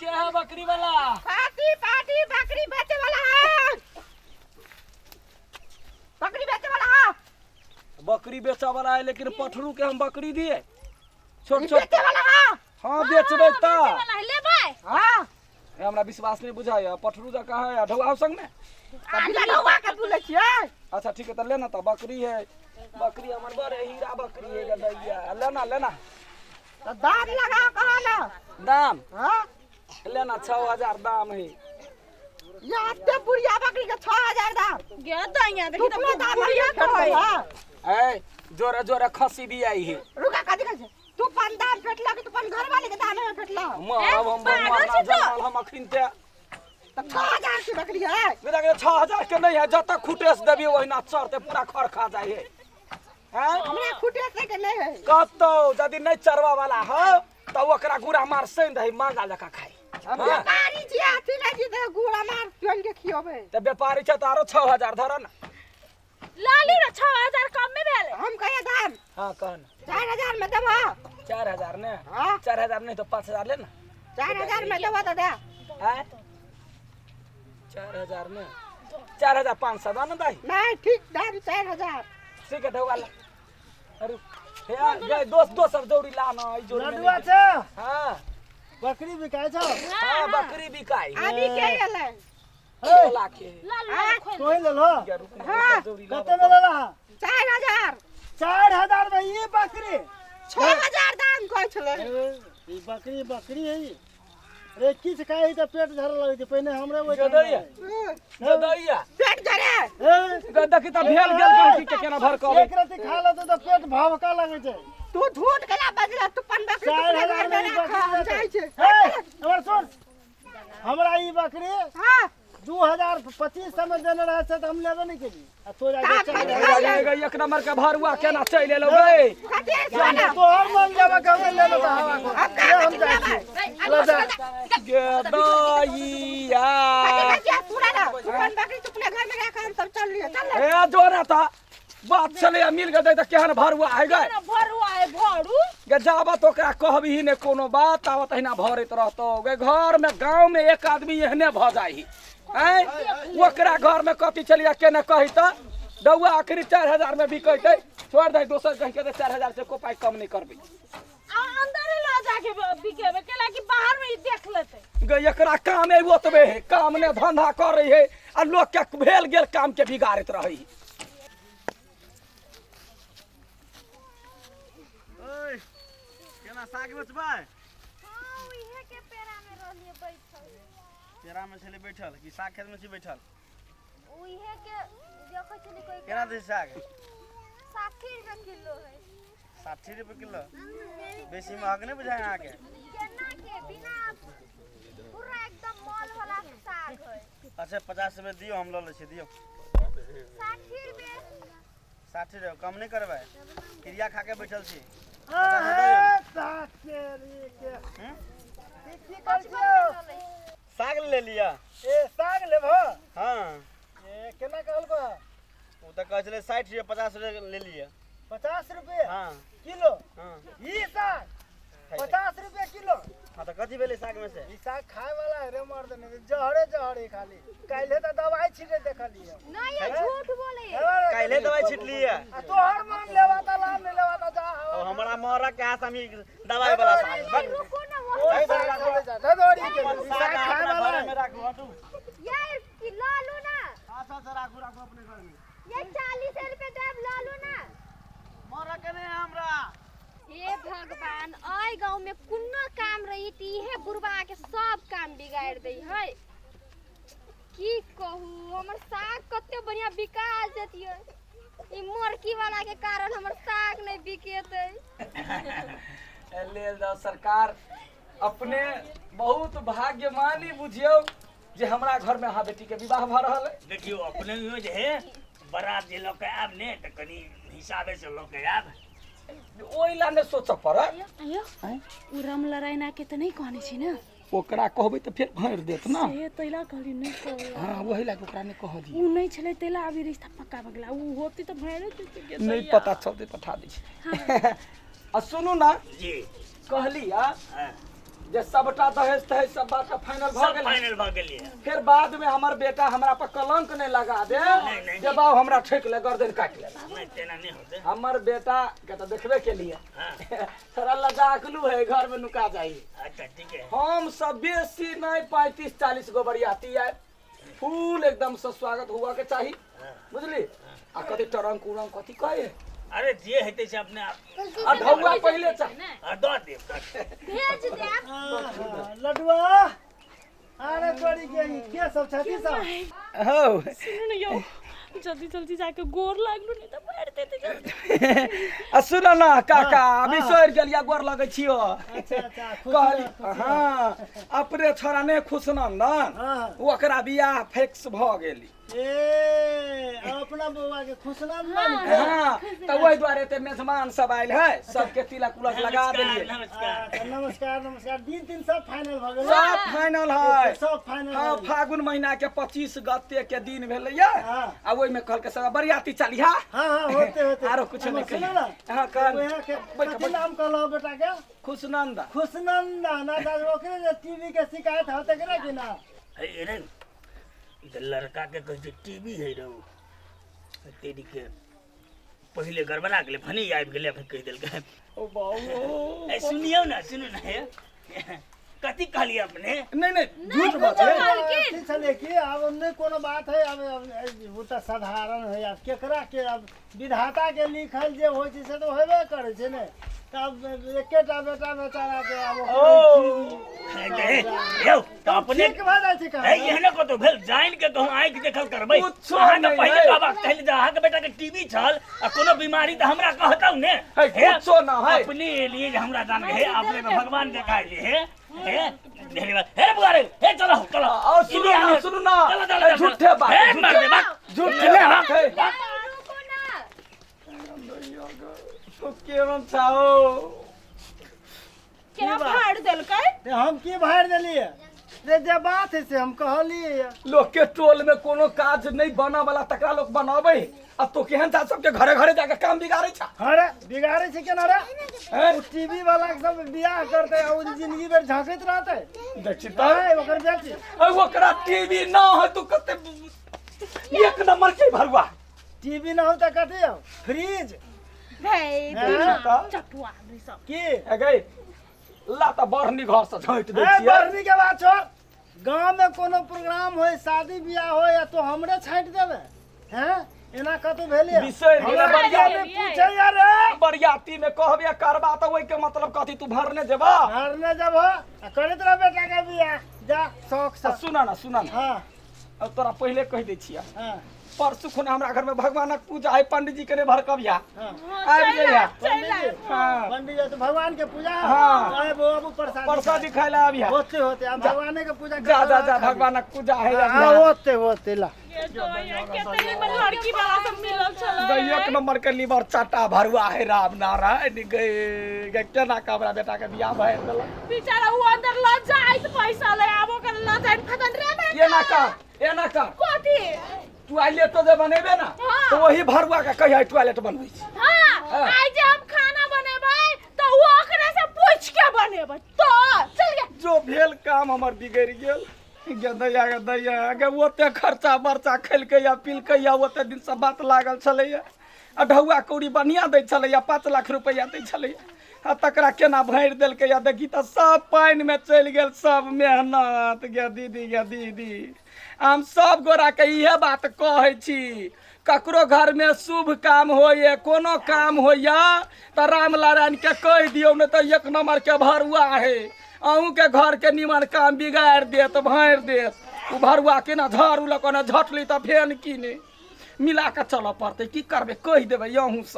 के है बकरी वाला? पार्टी पार्टी बकरी बेचे वाला है। बकरी बेचे वाला है। बकरी बेचा वाला है लेकिन पठरू के हम बकरी दिए छोट छोट बेचे वाला है। हाँ बेचबे ता लेबै। हां हमरा विश्वास नहीं बुझाया पठरू जा कहा है ढौआ संग में आजा ढौआ के तू ले छियै। अच्छा ठीक है तो लेना तो बकरी है बकरी हमर बड़े हीरा बकरी है गदैया लेना लेना तो दाम लगा कहा ना दाम हां लेना 6000 दाम है ये आते बुढ़िया बकरी के 6000 दाम गे दैया देखी तो दाम बुढ़िया कहै ए जोरे जोरे खसी भी आई है रुका का दिखै छै तू पन दाम फेटला कि तू पन घर वाले के दाम में फेटला मारब हम मारना जमाल हम अखिन ते तो 6000 की बकरी है। मेरा के 6000 के नहीं है जब तक खुटेस देबी ओहिना चरते पूरा खर खा जाए है हैं हमरा खुटे से के नहीं है कतो यदि नहीं चरवा वाला हो तो ओकरा गुड़ा मार सेन दही मांगा लका खाई व्यापारी जी आथी ले जी तो गुड़ा मार पियन के खियोबे ते व्यापारी छ तारो 6000 धर ना लाली रे 6000 कम में भेल हम कहे दाम हां कहन 4000 में देबो 4000 ने हां 4000 नहीं तो 5000 ले ना 4000 में देबो तो दे हैं 4000 में 4500 ना दाई नहीं ठीक दाम 4000 ठीक है ढवाला अरे हे दोस्त सब दौड़ी लाना ई जोड़ी में लडुआ छ हां बकरी बिकाय छ हां बकरी बिकाई अभी के गेलै बोला के लाली खोल तोय ले लो हां कते में लेला 4000 4000 में ये बकरी 6000 दाम कहै छलै ई बकरी बकरी है ये रे किछ खाई त पेट झर लगै छै पहिने हमरे ओइ जदैया पेट झरे ए गद्दा की त भेल गेल कहीं के केना भर कहबे एक राती खा ल त पेट भवका लगै छै तू झूठ केला बजला तू पन बकरी 4000 में ई खा बकरी जाइ छै ए हमर सुन हमरा ई बकरी हां 2025 में देने रहे से हम लेबे नहीं केली आ तो जाके एक नंबर के भरुआ केना चल एलो गए तो हर मन लेबे के ले लो हवा को हम जाइ छी ले जा गदैया पूरा ना पन बकरी तू अपने घर में रख हम सब चल लिए चल ए जोरा था बात चले मिल गए त केहन भरुआ है गए भरुआ है भरू गे जाबा तो ओकरा कहबी ने कोनो बात आवत हिना भरत रहतो गे घर में गांव में एक आदमी एहने भ जाई हैं ओकरा घर में कथी चलिया केना कहि त डौआ आखिरी 4000 में बिकैते छोड़ दे दोसर कहि के 4000 से को पाई कम नहीं करबी अंदर ही ला जाके बिकेबे केला कि बाहर में ही देख लेते गे एकरा काम है ओतबे है काम ने धंधा कर रही है आ लोग के भेल गेल काम के बिगाड़त रही ओए केना साग बेचबै हां इहे के पेरा में रहलिए बैठल पेरा में छले बैठल कि साग खेत में छी बैठल इहे के देखै छली कोई केना दै साग 60 रुपए किलो है 60 रुपए किलो बेसी महग नहीं बुझाय अहाँ के केना के बिना पूरा एकदम मॉल वाला साग है अच्छा 50 रुपए दियो हम ल ले छी दियो 60 रुपए 60 रुपए कम नहीं करबै क्रिया खा के बैठल छी साग ले लिया ए साग लेबो हां ए केना कहल बा वो तो कहले 60 रुपए 50 रुपए ले लिया 50 रुपए हां किलो हां ई साग 50 रुपए किलो हां तो कथी भेले साग में से ई साग खाए वाला है रे मर्द ने जहरे जहरे खाली काइले त दवाई छिटे देखलिए नहीं ये झूठ बोले काइले दवाई छिट लिए तो हर मान लेवा त लाम नहीं लेवा त जा और हमरा मोरा के हाथ हम दवाई वाला साग रुको ना वो ओ दौड़ी के साग खाए वाला है मेरा घोटू यार कि ला लो ना अच्छा से राखू राखू अपने घर में ये 40 रुपए देब ला लो ना मोरा के नहीं हमरा हे भगवान आय गांव में कुन्ना काम रही ती है बुरबा के सब काम बिगाड़ दई है की कहू हमर साग कते बढ़िया बिका जतिए ई मोरकी वाला के कारण हमर साग नहीं बिकेते ले जाओ सरकार अपने बहुत भाग्यमानी बुझियो जे हमरा घर में हा बेटी के विवाह भ रहल है देखियो अपने में जे है बारात जे लोग आब ने त कनी हिसाबे से लोग आब ओइ ला ने सोच पड़त अयो उ राम लरायना के त नहीं कहने छी ना ओकरा कहबै त फिर भर देत ना से तैला कहली नहीं कह हां वही ला ओकरा ने कह दी उ नहीं छले तैला अभी रिश्ता पक्का भ गेला उ होती त भैरे के नहीं पता चलते पठा दी आ सुनू ना जी कहली आ हां जे सबटा दहेज तहेज सब बात का फाइनल भ सब गेल फाइनल भ गेलिए फिर बाद में हमर बेटा हमरा पर कलंक नहीं लगा दे नहीं। जे बाबू हमरा ठेक ले गर्दन काट ले नहीं तेना नहीं होते हमर बेटा के तो देखबे के लिए हाँ थोड़ा लजाकलू है घर में नुका जाइए अच्छा ठीक है हम सब बेसी नहीं 35-40 गो बरियाती आए फूल एकदम से स्वागत हुआ के चाहिए बुझली आ कथी टरंग कुरंग कथी कहे अरे जे हेते से अपने आप आ ढौआ पहले चाहिए दो दे भेज दे लडुआ अरे तोरी के सब छथी सब हो सुनो न यौ जल्दी जल्दी जाके गोर लागलू नहीं तो मार देते जल्दी आ सुन ना काका अभी सोर गेलिया गोर लगै छियो अच्छा खुश कहली रह, हाँ अपने छोरा ने खुशनंदन हाँ ओकरा बियाह फिक्स भ गेली ए अपना बउआ के खुशनंदन हाँ तो वही द्वारे ते मेहमान सब आयल है सबके तिलक उलक लगा देलिए नमस्कार नमस्कार दिन सब फाइनल भ गेल सब फाइनल है सब फाइनल हाँ फागुन महीना के 25 गते के दिन भेलैया हाँ। आ ओहि में कहल के सब बरियाती चली हा हाँ होते आरो कुछ नहीं सुनो कही ना हाँ कहल वहाँ के कथी नाम कहलो बेटा के खुशनंदन खुशनंदन ना दाद ओकरे जे टीवी के शिकायत होते करे कि ना है रे इधर लड़का के कहे टीवी है रो तेरी के पहले गड़बड़ा गेले फनी आबि गेले फिर कह देल के ओ बाबू ए सुनियो ना सुनो ना हे कथी कहली अपने नहीं झूठ बात है ठीक चले कि अब नहीं कोनो बात है अब वो तो साधारण है अब केकरा के अब विधाता के लिखल जे होय छै से तो होबे करे छै ने तब एकेटा बेटा बेचारा के अब यो तो अपने ठीक भऽ जाइ छै है कहाँ एहने को तो भेल जान के कहूं आंख देखल करबै कुछो अहाँ के नहीं पहले है। कहबा कहले जे अहाँ के बेटा के टीवी छल आ कोनो बीमारी त हमरा कहतौ ने है, हे, कुछो ना है। अपने लिए जे हमरा जान के हे अपने में भगवान देखाई ले हे धन्यवाद हे बुआरे हे चलो चलो और सुनो ना चलो चलो झूठे बात हे मार दे बात झूठे बात है रुको ना केवन छाओ केना फाड़ देलकै हम की भार देलिए रे जे बात है से हम कहलिए लोग के टोल में कोनो काज नहीं बना वाला तकरा लोग बनावे अब तो केहन जा सबके घरे घरे जाके काम बिगाड़े छा अरे बिगाड़े छै केना रे हैं? टीवी वाला के सब बियाह करते आ उ जिंदगी भर झांकैत रहते देखी तो है ओकर बेटी ओकरा टीवी ना है तो कते एक नंबर के भरुआ टीवी ना हो त कथी हो फ्रिज भाई हाँ। चटुआ आदमी सब की है गई ला तो बरनी घर से झाँट दे है छियै बढ़नी के बात छोड़ गांव में कोनो प्रोग्राम होय शादी बियाह होय या तो हमरे छांट देबे हैं एना कतौ भेलिए विषय हमरा भेलै बढ़िया में पूछे यार रे बरियाती में कहबे करबा तो ओइ के मतलब कथी तू भरने जेबा हारने जब हो करत रह बेटा के बियाह जा शौक से सुना ना हां अब तोरा पहले कह दे छिया हां परसु खुना हमरा घर में भगवानक पूजा है पंडित जी के ने भरकबिया हां आबि जइया पंडित जी हाँ पंडित जी तो भगवान के पूजा हाँ। आए बाबू प्रसाद प्रसादी खाए ला आबिया होते अब भगवान के पूजा जा भगवानक पूजा है हां होते ला ये तो ये केतने में लड़की वाला सब मिलल छलै गई एक नंबर के लीवर चाटा भरुआ है राम नारायण गए केना कबरा बेटा के बियाह भए देला बेचारा वो अंदर ल जाइत पैसा ले आबो के ल जाइत खतन रे ये ना कर कथी टॉयलेट तो जे बनेबे ना हाँ। तो वही भरुआ के कहिया टॉयलेट बनबै छी हां आज जे हम खाना बनेबै तो वो ओकरे से पूछ के बनेबै तो चल गे जो भेल काम हमर बिगड़ गेल गदैया गे ओते खर्चा बर्चा खेलकै या पिलकै या ओते दिन से बात लागल छलैया आ ढौआ कौड़ी बढ़िया दै छलैया 5 लाख रुपया दै छलैया आ तकरा केना भरि देलकै या देखी तऽ सब पानि में चलि गेल सब मेहनत गे दीदी हम सब गोरा के इहे बात कहै छी ककरो घर में शुभ काम होइए कोनो काम होइए तो राम नारायण के कह दियो नहीं तो एक नंबर के भरुआ है अहूँ के घर के निमन काम बिगाड़ देत भर देत उ भरुआ के ना झाड़ू लको ना झटली तो फेन की ने मिला के चल पड़ते की करबे कह देबे अहूँ सब